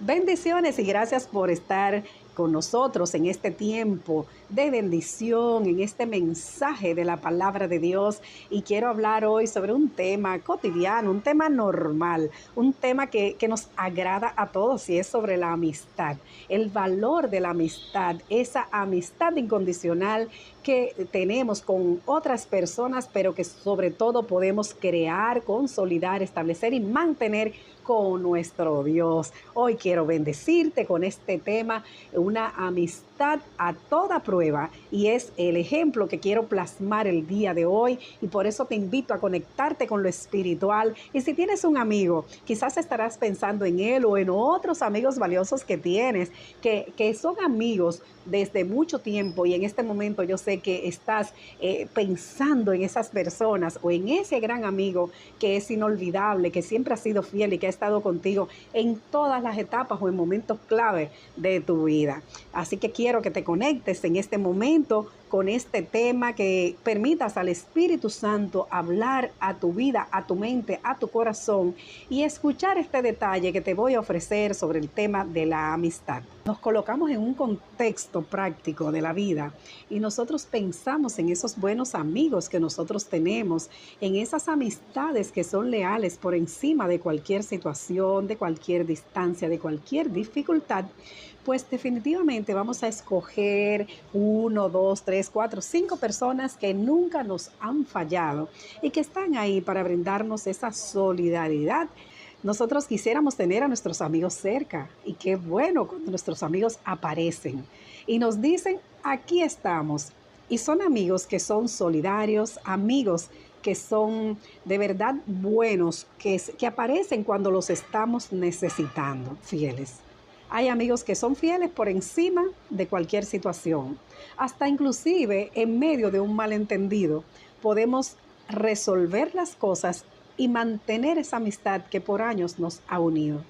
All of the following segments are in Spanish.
Bendiciones y gracias por estar con nosotros en este tiempo de bendición, en este mensaje de la palabra de Dios. Y quiero hablar hoy sobre un tema cotidiano, un tema normal, un tema que nos agrada a todos y es sobre la amistad, el valor de la amistad, esa amistad incondicional que tenemos con otras personas, pero que sobre todo podemos crear, consolidar, establecer y mantener con nuestro Dios. Hoy quiero bendecirte con este tema, una amistad a toda prueba, y es el ejemplo que quiero plasmar el día de hoy, y por eso te invito a conectarte con lo espiritual. Y si tienes un amigo, quizás estarás pensando en él o en otros amigos valiosos que tienes, que son amigos desde mucho tiempo, y en este momento yo sé que estás pensando en esas personas o en ese gran amigo que es inolvidable, que siempre ha sido fiel y que ha estado contigo en todas las etapas o en momentos clave de tu vida. Así que quiero que te conectes en este momento con este tema, que permitas al Espíritu Santo hablar a tu vida, a tu mente, a tu corazón, y escuchar este detalle que te voy a ofrecer sobre el tema de la amistad. Nos colocamos en un contexto práctico de la vida y nosotros pensamos en esos buenos amigos que nosotros tenemos, en esas amistades que son leales por encima de cualquier situación, de cualquier distancia, de cualquier dificultad. Pues definitivamente vamos a escoger uno, dos, tres, cuatro, cinco personas que nunca nos han fallado y que están ahí para brindarnos esa solidaridad. Nosotros quisiéramos tener a nuestros amigos cerca, y qué bueno cuando nuestros amigos aparecen y nos dicen: aquí estamos. Y son amigos que son solidarios, amigos que son de verdad buenos, que aparecen cuando los estamos necesitando, fieles. Hay amigos que son fieles por encima de cualquier situación. Hasta inclusive en medio de un malentendido podemos resolver las cosas y mantener esa amistad que por años nos ha unido.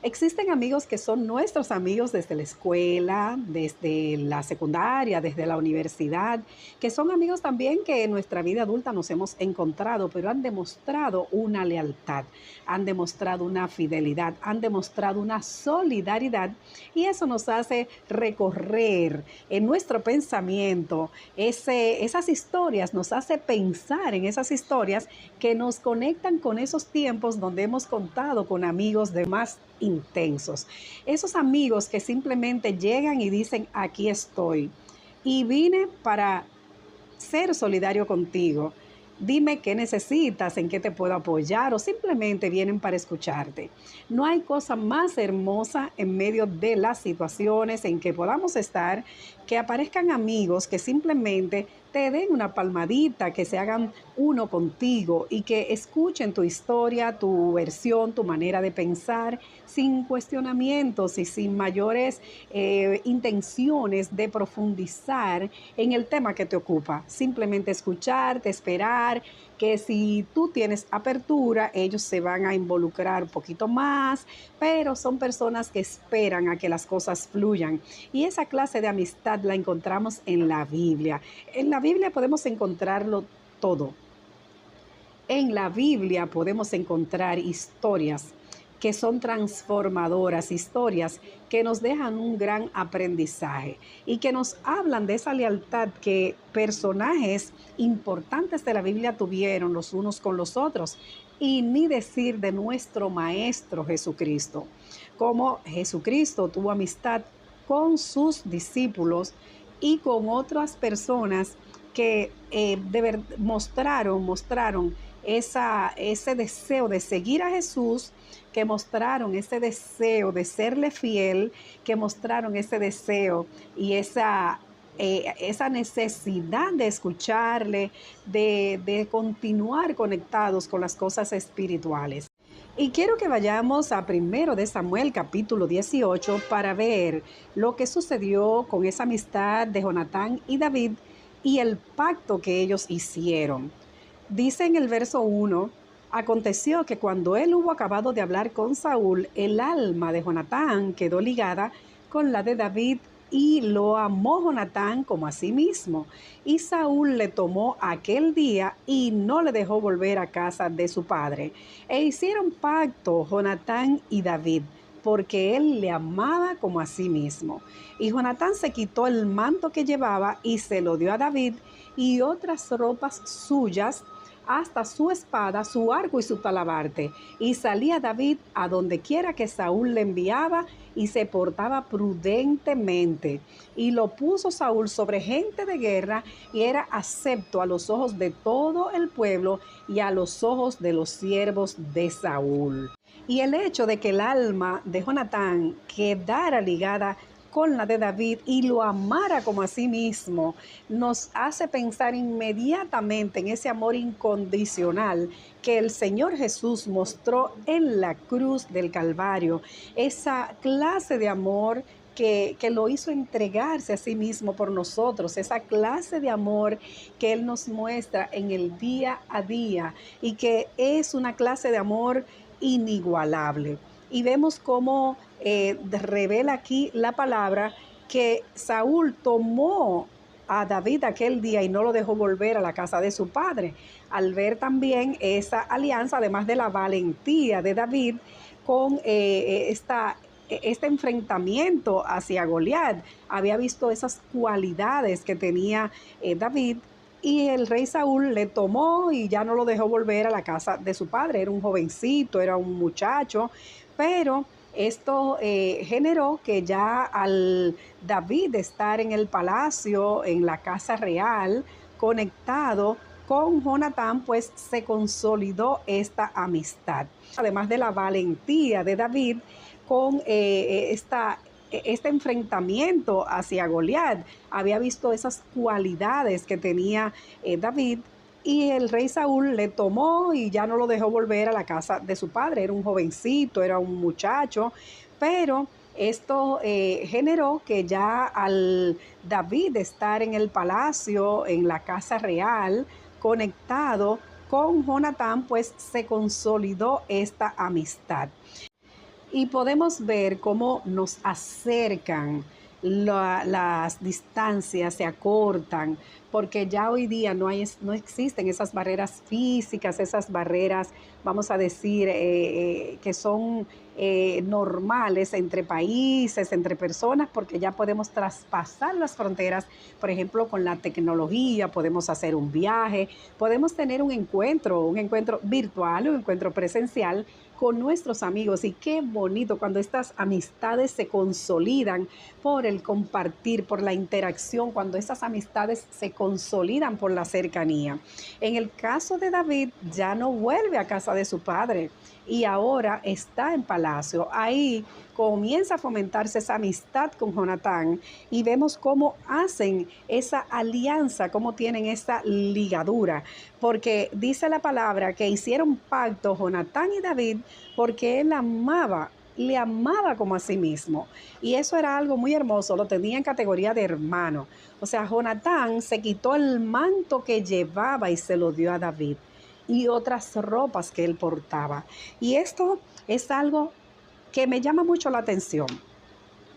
Existen amigos que son nuestros amigos desde la escuela, desde la secundaria, desde la universidad, que son amigos también que en nuestra vida adulta nos hemos encontrado, pero han demostrado una lealtad, han demostrado una fidelidad, han demostrado una solidaridad, y eso nos hace recorrer en nuestro pensamiento esas historias, nos hace pensar en esas historias que nos conectan con esos tiempos donde hemos contado con amigos de más intensos. Esos amigos que simplemente llegan y dicen: aquí estoy y vine para ser solidario contigo. Dime qué necesitas, en qué te puedo apoyar, o simplemente vienen para escucharte. No hay cosa más hermosa en medio de las situaciones en que podamos estar, que aparezcan amigos que simplemente te den una palmadita, que se hagan uno contigo y que escuchen tu historia, tu versión, tu manera de pensar, sin cuestionamientos y sin mayores intenciones de profundizar en el tema que te ocupa. Simplemente escucharte, esperar que si tú tienes apertura, ellos se van a involucrar un poquito más, pero son personas que esperan a que las cosas fluyan. Y esa clase de amistad la encontramos en la Biblia. En la Biblia podemos encontrarlo todo. En la Biblia podemos encontrar historias que son transformadoras, historias que nos dejan un gran aprendizaje y que nos hablan de esa lealtad que personajes importantes de la Biblia tuvieron los unos con los otros. Y ni decir de nuestro Maestro Jesucristo, como Jesucristo tuvo amistad con sus discípulos y con otras personas que mostraron ese deseo de seguir a Jesús, que mostraron ese deseo de serle fiel, que mostraron ese deseo y esa necesidad de escucharle, de continuar conectados con las cosas espirituales. Y quiero que vayamos a 1 Samuel capítulo 18 para ver lo que sucedió con esa amistad de Jonatán y David y el pacto que ellos hicieron. Dice en el verso 1: aconteció que cuando él hubo acabado de hablar con Saúl, el alma de Jonatán quedó ligada con la de David, y lo amó Jonatán como a sí mismo. Y Saúl le tomó aquel día y no le dejó volver a casa de su padre. E hicieron pacto Jonatán y David porque él le amaba como a sí mismo. Y Jonatán se quitó el manto que llevaba y se lo dio a David y otras ropas suyas, hasta su espada, su arco y su talabarte. Y salía David a donde quiera que Saúl le enviaba y se portaba prudentemente. Y lo puso Saúl sobre gente de guerra y era acepto a los ojos de todo el pueblo y a los ojos de los siervos de Saúl. Y el hecho de que el alma de Jonatán quedara ligada con la de David y lo amara como a sí mismo, nos hace pensar inmediatamente en ese amor incondicional que el Señor Jesús mostró en la cruz del Calvario, esa clase de amor que lo hizo entregarse a sí mismo por nosotros, esa clase de amor que Él nos muestra en el día a día y que es una clase de amor inigualable. Y vemos cómo revela aquí la palabra que Saúl tomó a David aquel día y no lo dejó volver a la casa de su padre. Al ver también esa alianza, además de la valentía de David con este enfrentamiento hacia Goliat, había visto esas cualidades que tenía David y el rey Saúl le tomó y ya no lo dejó volver a la casa de su padre. Era un jovencito, era un muchacho, pero esto generó que ya al David estar en el palacio, en la casa real, conectado con Jonatán, pues se consolidó esta amistad. Además de la valentía de David con este enfrentamiento hacia Goliat, había visto esas cualidades que tenía David y el rey Saúl le tomó y ya no lo dejó volver a la casa de su padre. Era un jovencito, era un muchacho, pero esto generó que ya al David estar en el palacio, en la casa real, conectado con Jonatán, pues se consolidó esta amistad. Y podemos ver cómo nos acercan, las distancias se acortan, porque ya hoy día no existen esas barreras físicas, esas barreras, vamos a decir, que son normales entre países, entre personas, porque ya podemos traspasar las fronteras, por ejemplo, con la tecnología, podemos hacer un viaje, podemos tener un encuentro virtual, un encuentro presencial con nuestros amigos. Y qué bonito cuando estas amistades se consolidan por el compartir, por la interacción, cuando esas amistades se consolidan por la cercanía. En el caso de David, ya no vuelve a casa de su padre y ahora está en palacio. Ahí comienza a fomentarse esa amistad con Jonatán y vemos cómo hacen esa alianza, cómo tienen esa ligadura, porque dice la palabra que hicieron pacto Jonatán y David porque él le amaba como a sí mismo. Y eso era algo muy hermoso, lo tenía en categoría de hermano. O sea, Jonatán se quitó el manto que llevaba y se lo dio a David y otras ropas que él portaba. Y esto es algo que me llama mucho la atención,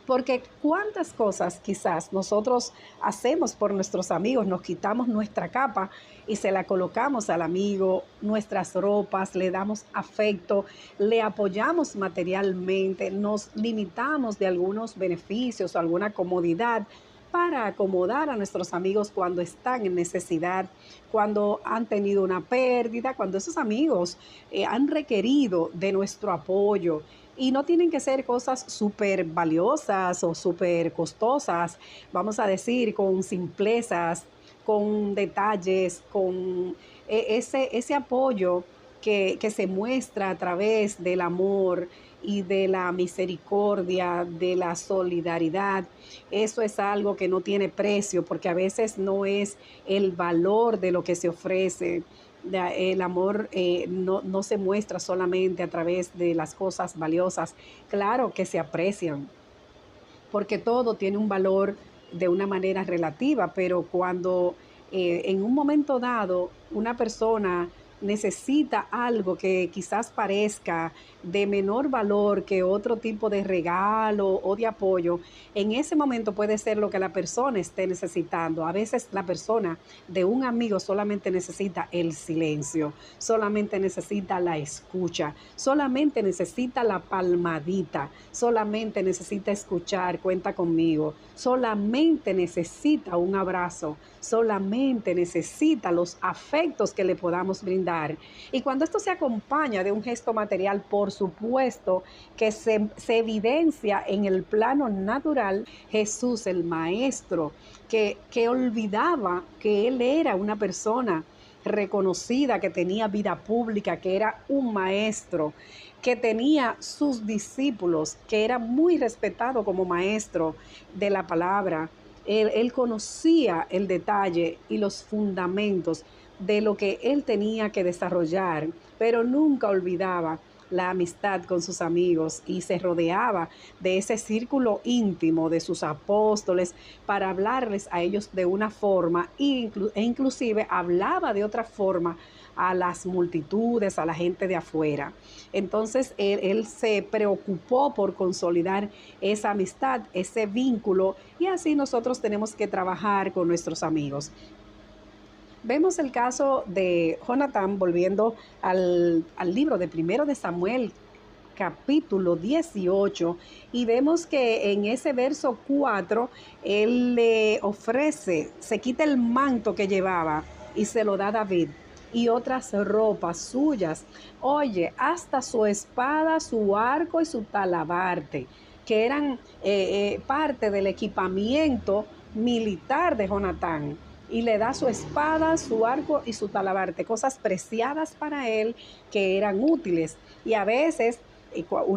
porque cuántas cosas quizás nosotros hacemos por nuestros amigos, nos quitamos nuestra capa y se la colocamos al amigo, nuestras ropas, le damos afecto, le apoyamos materialmente, nos limitamos de algunos beneficios o alguna comodidad para acomodar a nuestros amigos cuando están en necesidad, cuando han tenido una pérdida, cuando esos amigos han requerido de nuestro apoyo. Y no tienen que ser cosas súper valiosas o súper costosas, vamos a decir, con simplezas, con detalles, con ese apoyo que se muestra a través del amor y de la misericordia, de la solidaridad. Eso es algo que no tiene precio, porque a veces no es el valor de lo que se ofrece. El amor no se muestra solamente a través de las cosas valiosas. Claro que se aprecian, porque todo tiene un valor de una manera relativa, pero cuando en un momento dado una persona necesita algo que quizás parezca de menor valor que otro tipo de regalo o de apoyo, en ese momento puede ser lo que la persona esté necesitando. A veces la persona de un amigo solamente necesita el silencio, solamente necesita la escucha, solamente necesita la palmadita, solamente necesita escuchar, cuenta conmigo, solamente necesita un abrazo, solamente necesita los afectos que le podamos brindar. Y cuando esto se acompaña de un gesto material, por supuesto que se evidencia en el plano natural. Jesús, el maestro, que olvidaba que él era una persona reconocida, que tenía vida pública, que era un maestro, que tenía sus discípulos, que era muy respetado como maestro de la palabra. Él conocía el detalle y los fundamentos de lo que él tenía que desarrollar, pero nunca olvidaba la amistad con sus amigos y se rodeaba de ese círculo íntimo de sus apóstoles para hablarles a ellos de una forma e inclusive hablaba de otra forma a las multitudes, a la gente de afuera. Entonces él se preocupó por consolidar esa amistad, ese vínculo, y así nosotros tenemos que trabajar con nuestros amigos. Vemos el caso de Jonatán, volviendo al libro de Primero de Samuel, capítulo 18, y vemos que en ese verso 4, él le ofrece, se quita el manto que llevaba y se lo da a David y otras ropas suyas. Oye, hasta su espada, su arco y su talabarte, que eran parte del equipamiento militar de Jonatán. Y le da su espada, su arco y su talabarte, cosas preciadas para él que eran útiles. Y a veces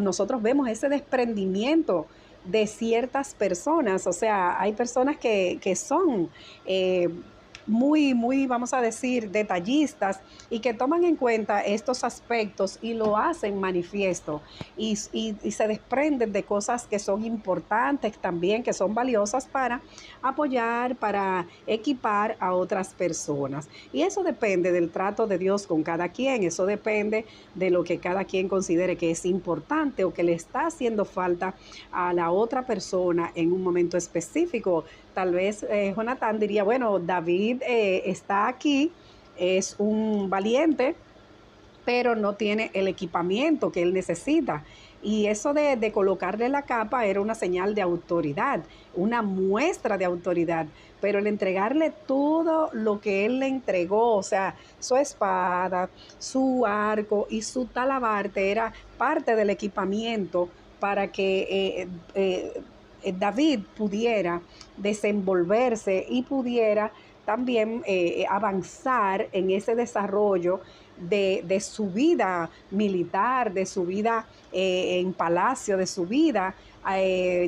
nosotros vemos ese desprendimiento de ciertas personas. O sea, hay personas que son muy, vamos a decir, detallistas y que toman en cuenta estos aspectos y lo hacen manifiesto y se desprenden de cosas que son importantes también, que son valiosas para apoyar, para equipar a otras personas. Y eso depende del trato de Dios con cada quien, eso depende de lo que cada quien considere que es importante o que le está haciendo falta a la otra persona en un momento específico. Tal vez Jonatán diría, bueno, David está aquí, es un valiente, pero no tiene el equipamiento que él necesita. Y eso de colocarle la capa era una señal de autoridad, una muestra de autoridad. Pero el entregarle todo lo que él le entregó, o sea, su espada, su arco y su talabarte, era parte del equipamiento para que David pudiera desenvolverse y pudiera también avanzar en ese desarrollo de su vida militar, de su vida en palacio, de su vida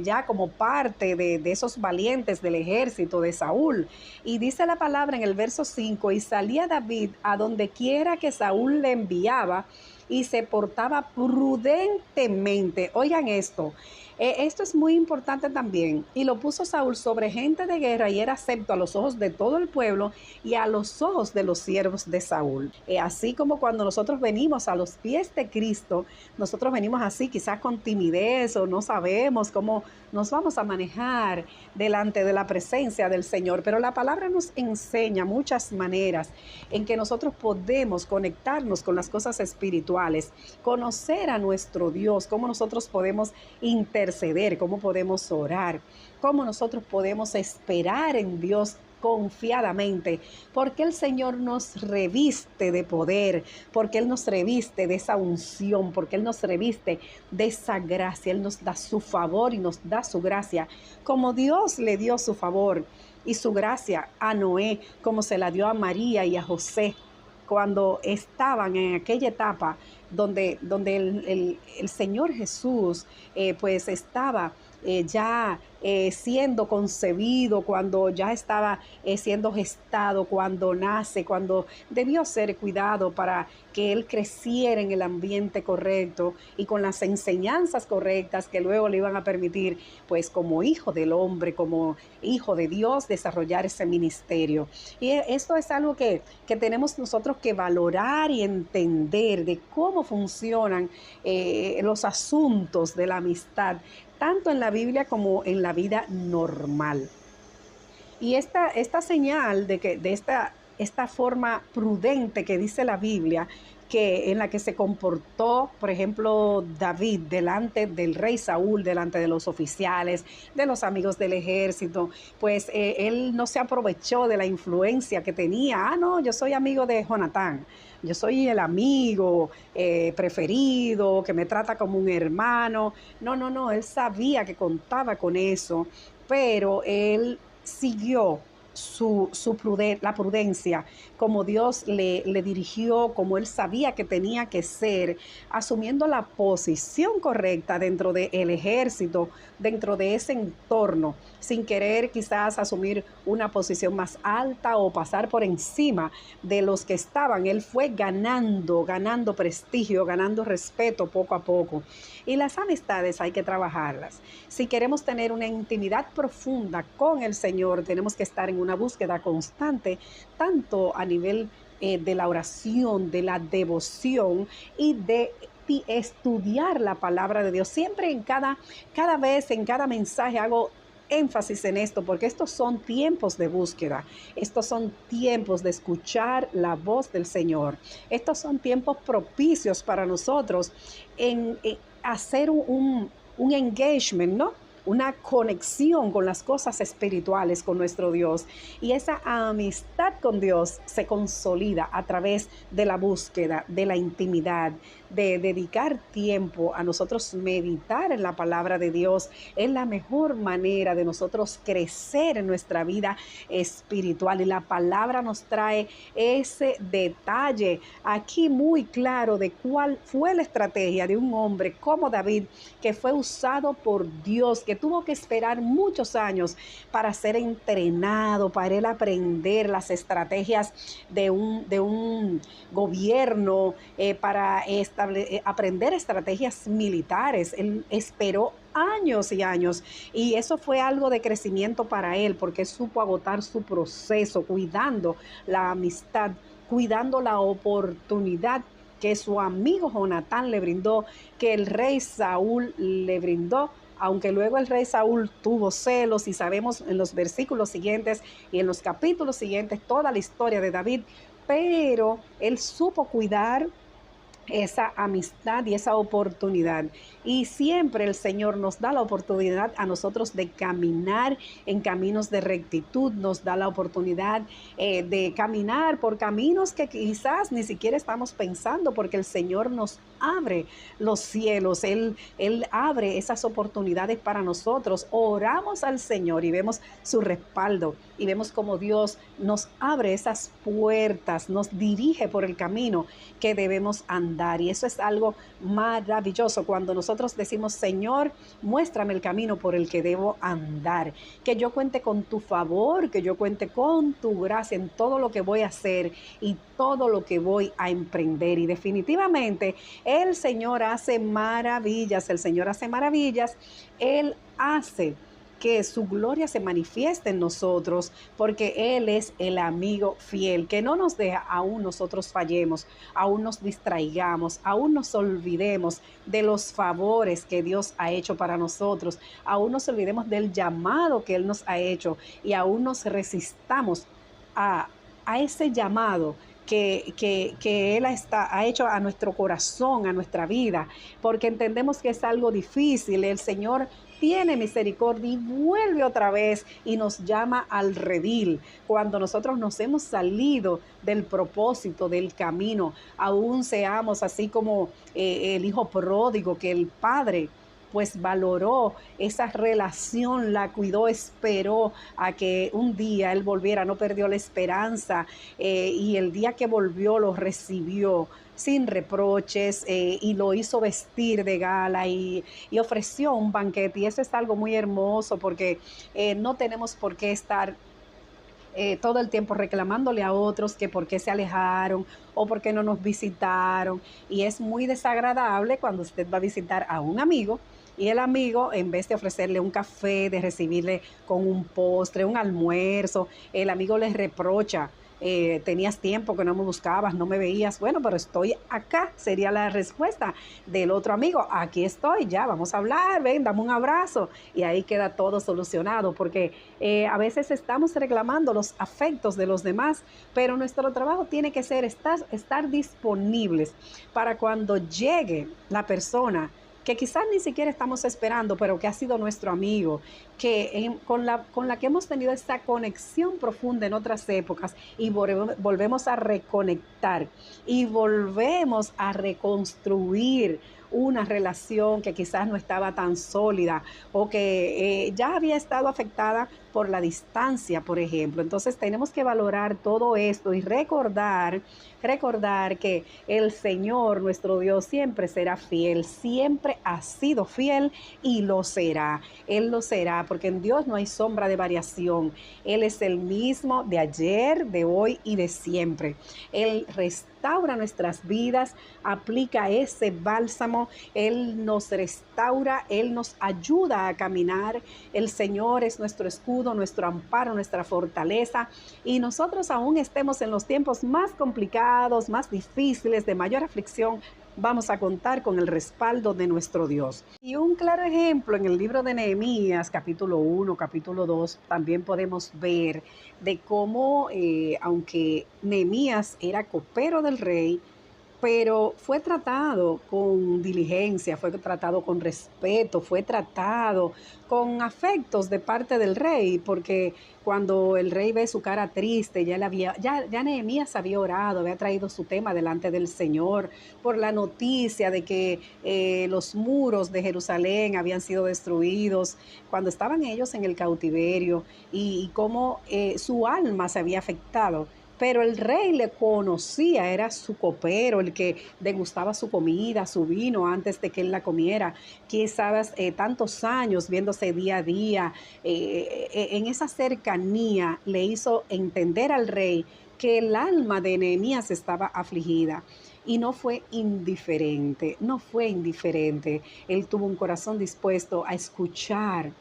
ya como parte de esos valientes del ejército de Saúl. Y dice la palabra en el verso 5, y salía David a donde quiera que Saúl le enviaba y se portaba prudentemente. Oigan esto. Esto es muy importante también. Y lo puso Saúl sobre gente de guerra y era acepto a los ojos de todo el pueblo y a los ojos de los siervos de Saúl. Así como cuando nosotros venimos a los pies de Cristo, nosotros venimos así quizás con timidez o no sabemos cómo nos vamos a manejar delante de la presencia del Señor. Pero la palabra nos enseña muchas maneras en que nosotros podemos conectarnos con las cosas espirituales, conocer a nuestro Dios, cómo nosotros podemos interceder, cómo podemos orar, cómo nosotros podemos esperar en Dios confiadamente, porque el Señor nos reviste de poder, porque Él nos reviste de esa unción, porque Él nos reviste de esa gracia. Él nos da su favor y nos da su gracia, como Dios le dio su favor y su gracia a Noé, como se la dio a María y a José cuando estaban en aquella etapa donde el Señor Jesús pues estaba ya siendo concebido, cuando ya estaba siendo gestado, cuando nace, cuando debió ser cuidado para que él creciera en el ambiente correcto y con las enseñanzas correctas que luego le iban a permitir, pues como hijo del hombre, como hijo de Dios, desarrollar ese ministerio. Y esto es algo que tenemos nosotros que valorar y entender de cómo funcionan los asuntos de la amistad, tanto en la Biblia como en la vida normal. Y esta señal de esta forma prudente que dice la Biblia, que en la que se comportó, por ejemplo, David delante del rey Saúl, delante de los oficiales, de los amigos del ejército, pues él no se aprovechó de la influencia que tenía. No, yo soy amigo de Jonatán, yo soy el amigo preferido, que me trata como un hermano. No, él sabía que contaba con eso, pero él siguió la prudencia, como Dios le dirigió, como él sabía que tenía que ser, asumiendo la posición correcta dentro del ejército, dentro de ese entorno, sin querer quizás asumir una posición más alta o pasar por encima de los que estaban. Él fue ganando prestigio, ganando respeto poco a poco. Y las amistades hay que trabajarlas. Si queremos tener una intimidad profunda con el Señor, tenemos que estar en una búsqueda constante, tanto a nivel de la oración, de la devoción y de estudiar la palabra de Dios. Siempre cada vez, en cada mensaje hago énfasis en esto, porque estos son tiempos de búsqueda, estos son tiempos de escuchar la voz del Señor, estos son tiempos propicios para nosotros en hacer un engagement, ¿no? Una conexión con las cosas espirituales, con nuestro Dios. Y esa amistad con Dios se consolida a través de la búsqueda, de la intimidad, de dedicar tiempo a nosotros meditar en la palabra de Dios. Es la mejor manera de nosotros crecer en nuestra vida espiritual. Y la palabra nos trae ese detalle aquí muy claro de cuál fue la estrategia de un hombre como David, que fue usado por Dios, que tuvo que esperar muchos años para ser entrenado, para él aprender las estrategias de un gobierno, para aprender estrategias militares. Él esperó años y años, y eso fue algo de crecimiento para él, porque supo agotar su proceso, cuidando la amistad, cuidando la oportunidad que su amigo Jonatán le brindó, que el rey Saúl le brindó, aunque luego el rey Saúl tuvo celos, y sabemos en los versículos siguientes y en los capítulos siguientes toda la historia de David, pero él supo cuidar esa amistad y esa oportunidad. Y siempre el Señor nos da la oportunidad a nosotros de caminar en caminos de rectitud, nos da la oportunidad de caminar por caminos que quizás ni siquiera estamos pensando, porque el Señor nos abre los cielos, Él abre esas oportunidades para nosotros. Oramos al Señor y vemos su respaldo, y vemos como Dios nos abre esas puertas, nos dirige por el camino que debemos andar. Y eso es algo maravilloso cuando nosotros decimos: Señor, muéstrame el camino por el que debo andar, que yo cuente con tu favor, que yo cuente con tu gracia en todo lo que voy a hacer y todo lo que voy a emprender. Y definitivamente el Señor hace maravillas, el Señor hace maravillas, Él hace que su gloria se manifieste en nosotros, porque Él es el amigo fiel, que no nos deja aún nosotros fallemos, aún nos distraigamos, aún nos olvidemos de los favores que Dios ha hecho para nosotros, aún nos olvidemos del llamado que Él nos ha hecho, y aún nos resistamos a ese llamado que Él ha hecho a nuestro corazón, a nuestra vida, porque entendemos que es algo difícil. El Señor tiene misericordia y vuelve otra vez y nos llama al redil. Cuando nosotros nos hemos salido del propósito, del camino, aún seamos así como el hijo pródigo, que el padre pues valoró esa relación, la cuidó, esperó a que un día él volviera, no perdió la esperanza, y el día que volvió lo recibió sin reproches, y lo hizo vestir de gala y ofreció un banquete. Y eso es algo muy hermoso porque no tenemos por qué estar todo el tiempo reclamándole a otros que por qué se alejaron o por qué no nos visitaron. Y es muy desagradable cuando usted va a visitar a un amigo y el amigo, en vez de ofrecerle un café, de recibirle con un postre, un almuerzo, el amigo les reprocha. Tenías tiempo que no me buscabas, no me veías. Bueno, pero estoy acá, sería la respuesta del otro amigo. Aquí estoy, ya, vamos a hablar, ven, dame un abrazo. Y ahí queda todo solucionado, porque a veces estamos reclamando los afectos de los demás, pero nuestro trabajo tiene que ser estar disponibles para cuando llegue la persona que quizás ni siquiera estamos esperando, pero que ha sido nuestro amigo, con la que hemos tenido esta conexión profunda en otras épocas y volvemos a reconectar y volvemos a reconstruir una relación que quizás no estaba tan sólida o que ya había estado afectada por la distancia, por ejemplo. Entonces tenemos que valorar todo esto y recordar que el Señor, nuestro Dios, siempre será fiel, siempre ha sido fiel y lo será. Él lo será, porque en Dios no hay sombra de variación. Él es el mismo de ayer, de hoy y de siempre. Él restaura nuestras vidas, aplica ese bálsamo, Él nos restaura, Él nos ayuda a caminar. El Señor es nuestro escudo, nuestro amparo, nuestra fortaleza, y nosotros aún estemos en los tiempos más complicados, más difíciles, de mayor aflicción, vamos a contar con el respaldo de nuestro Dios. Y un claro ejemplo en el libro de Nehemías, capítulo 1, capítulo 2, también podemos ver de cómo, aunque Nehemías era copero del rey, pero fue tratado con diligencia, fue tratado con respeto, fue tratado con afectos de parte del rey, porque cuando el rey ve su cara triste, ya Nehemías había orado, había traído su tema delante del Señor por la noticia de que los muros de Jerusalén habían sido destruidos cuando estaban ellos en el cautiverio, y cómo su alma se había afectado. Pero el rey le conocía, era su copero, el que degustaba su comida, su vino antes de que él la comiera. Quizás tantos años viéndose día a día, en esa cercanía le hizo entender al rey que el alma de Nehemías estaba afligida. Y no fue indiferente, no fue indiferente. Él tuvo un corazón dispuesto a escuchar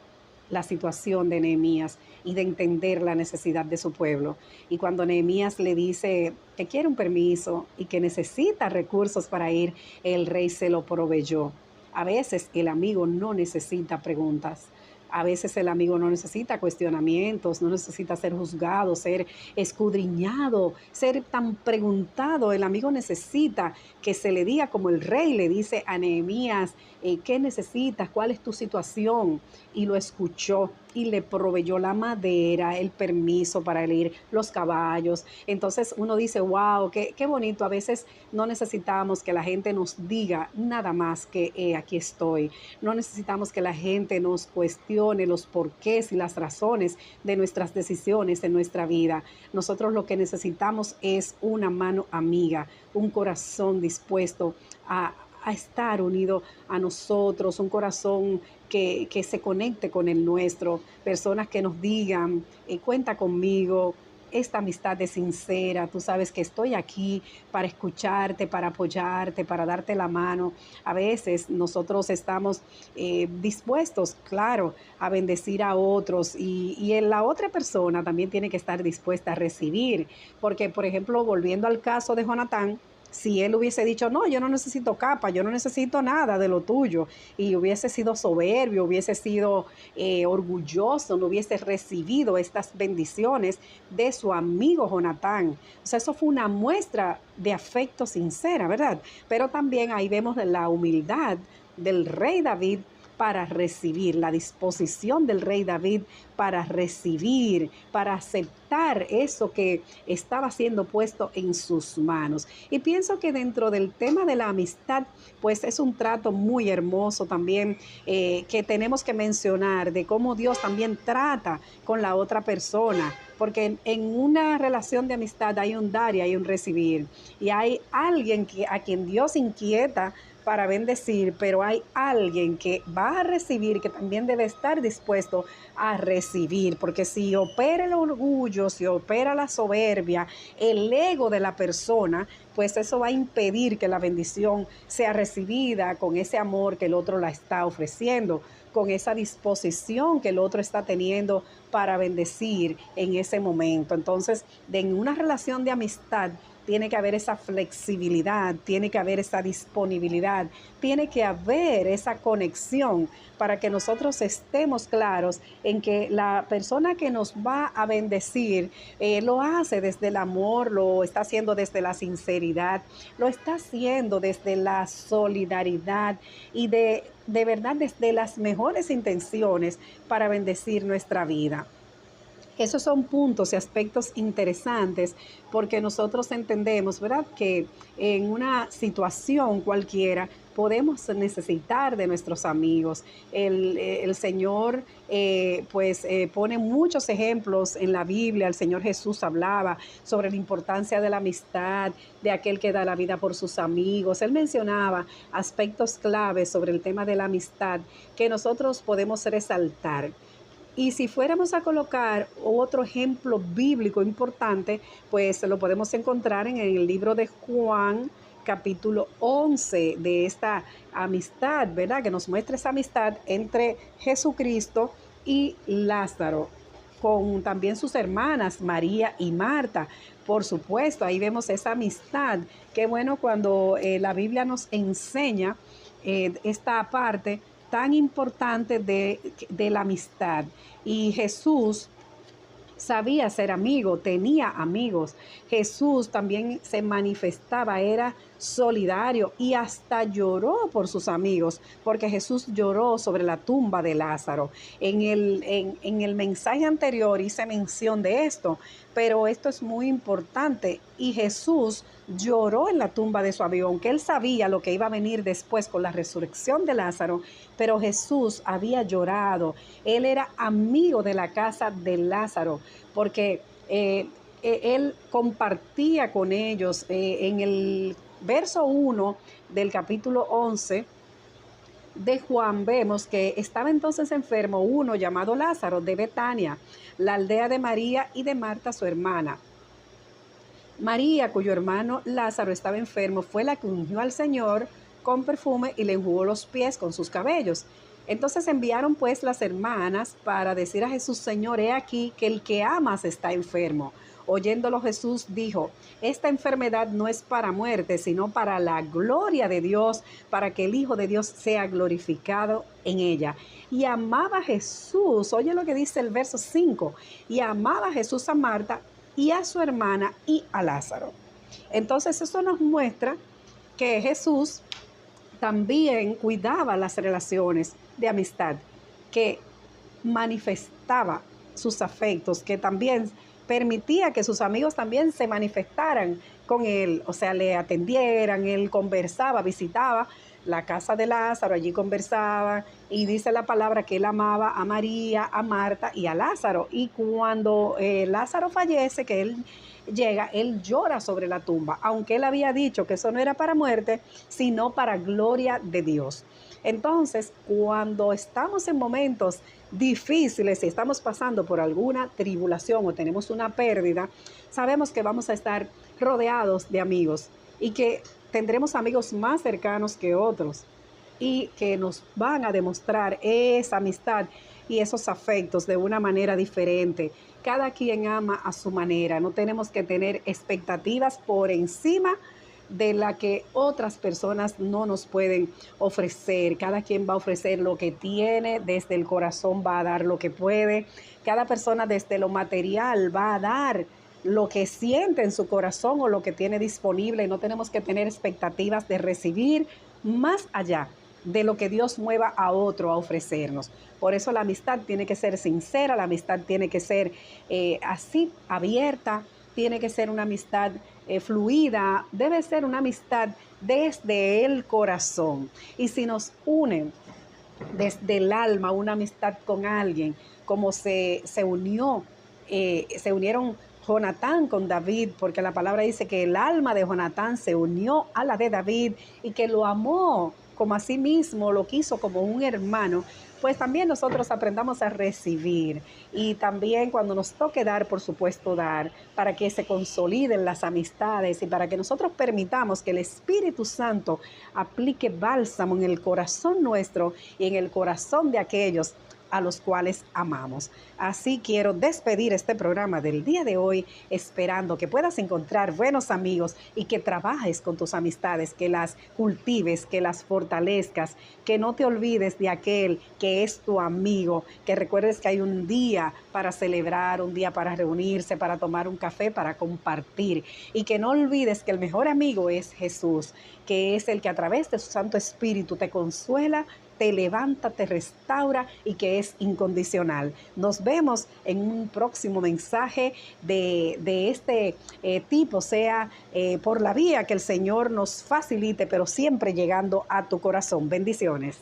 la situación de Nehemías y de entender la necesidad de su pueblo. Y cuando Nehemías le dice que quiere un permiso y que necesita recursos para ir, el rey se lo proveyó. A veces el amigo no necesita preguntas. A veces el amigo no necesita cuestionamientos, no necesita ser juzgado, ser escudriñado, ser tan preguntado. El amigo necesita que se le diga, como el rey le dice a Nehemías, ¿qué necesitas? ¿Cuál es tu situación? Y lo escuchó y le proveyó la madera, el permiso para ir, los caballos. Entonces uno dice, wow, qué bonito. A veces no necesitamos que la gente nos diga nada más que aquí estoy. No necesitamos que la gente nos cuestione los porqués y las razones de nuestras decisiones en nuestra vida. Nosotros lo que necesitamos es una mano amiga, un corazón dispuesto a estar unido a nosotros, un corazón que se conecte con el nuestro, personas que nos digan, cuenta conmigo, esta amistad es sincera, tú sabes que estoy aquí para escucharte, para apoyarte, para darte la mano. A veces nosotros estamos dispuestos, claro, a bendecir a otros, y la otra persona también tiene que estar dispuesta a recibir, porque por ejemplo, volviendo al caso de Jonatán, si él hubiese dicho, no, yo no necesito capa, yo no necesito nada de lo tuyo, y hubiese sido soberbio, hubiese sido orgulloso, no hubiese recibido estas bendiciones de su amigo Jonatán. O sea, eso fue una muestra de afecto sincera, ¿verdad? Pero también ahí vemos la humildad del rey David para recibir, la disposición del rey David para recibir, para aceptar eso que estaba siendo puesto en sus manos. Y pienso que dentro del tema de la amistad, pues es un trato muy hermoso también que tenemos que mencionar de cómo Dios también trata con la otra persona. Porque en una relación de amistad hay un dar y hay un recibir. Y hay alguien a quien Dios inquieta para bendecir, pero hay alguien que va a recibir, que también debe estar dispuesto a recibir, porque si opera el orgullo, si opera la soberbia, el ego de la persona, pues eso va a impedir que la bendición sea recibida con ese amor que el otro la está ofreciendo, con esa disposición que el otro está teniendo para bendecir en ese momento. Entonces, en una relación de amistad, tiene que haber esa flexibilidad, tiene que haber esa disponibilidad, tiene que haber esa conexión para que nosotros estemos claros en que la persona que nos va a bendecir lo hace desde el amor, lo está haciendo desde la sinceridad, lo está haciendo desde la solidaridad y de verdad desde las mejores intenciones para bendecir nuestra vida. Esos son puntos y aspectos interesantes porque nosotros entendemos, ¿verdad?, que en una situación cualquiera podemos necesitar de nuestros amigos. El Señor pone muchos ejemplos en la Biblia. El Señor Jesús hablaba sobre la importancia de la amistad, de aquel que da la vida por sus amigos. Él mencionaba aspectos claves sobre el tema de la amistad que nosotros podemos resaltar. Y si fuéramos a colocar otro ejemplo bíblico importante, pues lo podemos encontrar en el libro de Juan, capítulo 11, de esta amistad, ¿verdad? Que nos muestra esa amistad entre Jesucristo y Lázaro, con también sus hermanas María y Marta. Por supuesto, ahí vemos esa amistad. Qué bueno cuando la Biblia nos enseña esta parte tan importante de la amistad. Y Jesús sabía ser amigo, tenía amigos. Jesús también se manifestaba, era solidario y hasta lloró por sus amigos, porque Jesús lloró sobre la tumba de Lázaro. En el mensaje anterior hice mención de esto, pero esto es muy importante. Y Jesús lloró en la tumba de su amigo, aunque él sabía lo que iba a venir después con la resurrección de Lázaro, pero Jesús había llorado. Él era amigo de la casa de Lázaro, porque él compartía con ellos. En el verso 1 del capítulo 11 de Juan vemos que estaba entonces enfermo uno llamado Lázaro de Betania, la aldea de María y de Marta su hermana. María, cuyo hermano Lázaro estaba enfermo, fue la que ungió al Señor con perfume y le enjugó los pies con sus cabellos. Entonces enviaron pues las hermanas para decir a Jesús: Señor, he aquí que el que amas está enfermo. Oyéndolo Jesús dijo: esta enfermedad no es para muerte, sino para la gloria de Dios, para que el Hijo de Dios sea glorificado en ella. Y amaba Jesús, oye lo que dice el verso 5, y amaba Jesús a Marta y a su hermana y a Lázaro. Entonces eso nos muestra que Jesús también cuidaba las relaciones de amistad, que manifestaba sus afectos, que también permitía que sus amigos también se manifestaran con él, o sea, le atendieran. Él conversaba, visitaba la casa de Lázaro, allí conversaba, y dice la palabra que él amaba a María, a Marta y a Lázaro. Y cuando Lázaro fallece, que él llega, él llora sobre la tumba, aunque él había dicho que eso no era para muerte, sino para gloria de Dios. Entonces, cuando estamos en momentos difíciles, si estamos pasando por alguna tribulación o tenemos una pérdida, sabemos que vamos a estar rodeados de amigos y que tendremos amigos más cercanos que otros y que nos van a demostrar esa amistad y esos afectos de una manera diferente. Cada quien ama a su manera. No tenemos que tener expectativas por encima de la que otras personas no nos pueden ofrecer. Cada quien va a ofrecer lo que tiene, desde el corazón va a dar lo que puede. Cada persona desde lo material va a dar lo que siente en su corazón o lo que tiene disponible. No tenemos que tener expectativas de recibir más allá de lo que Dios mueva a otro a ofrecernos. Por eso la amistad tiene que ser sincera, la amistad tiene que ser así, abierta, tiene que ser una amistad fluida, debe ser una amistad desde el corazón. Y si nos unen desde el alma una amistad con alguien, como se unieron Jonatán con David, porque la palabra dice que el alma de Jonatán se unió a la de David y que lo amó como a sí mismo, lo quiso como un hermano. Pues también nosotros aprendamos a recibir y también cuando nos toque dar, por supuesto, dar para que se consoliden las amistades y para que nosotros permitamos que el Espíritu Santo aplique bálsamo en el corazón nuestro y en el corazón de aquellos a los cuales amamos. Así quiero despedir este programa del día de hoy, esperando que puedas encontrar buenos amigos y que trabajes con tus amistades, que las cultives, que las fortalezcas, que no te olvides de aquel que es tu amigo, que recuerdes que hay un día para celebrar, un día para reunirse, para tomar un café, para compartir, y que no olvides que el mejor amigo es Jesús, que es el que a través de su Santo Espíritu te consuela, te levanta, te restaura y que es incondicional. Nos vemos en un próximo mensaje de este tipo, sea por la vía que el Señor nos facilite, pero siempre llegando a tu corazón. Bendiciones.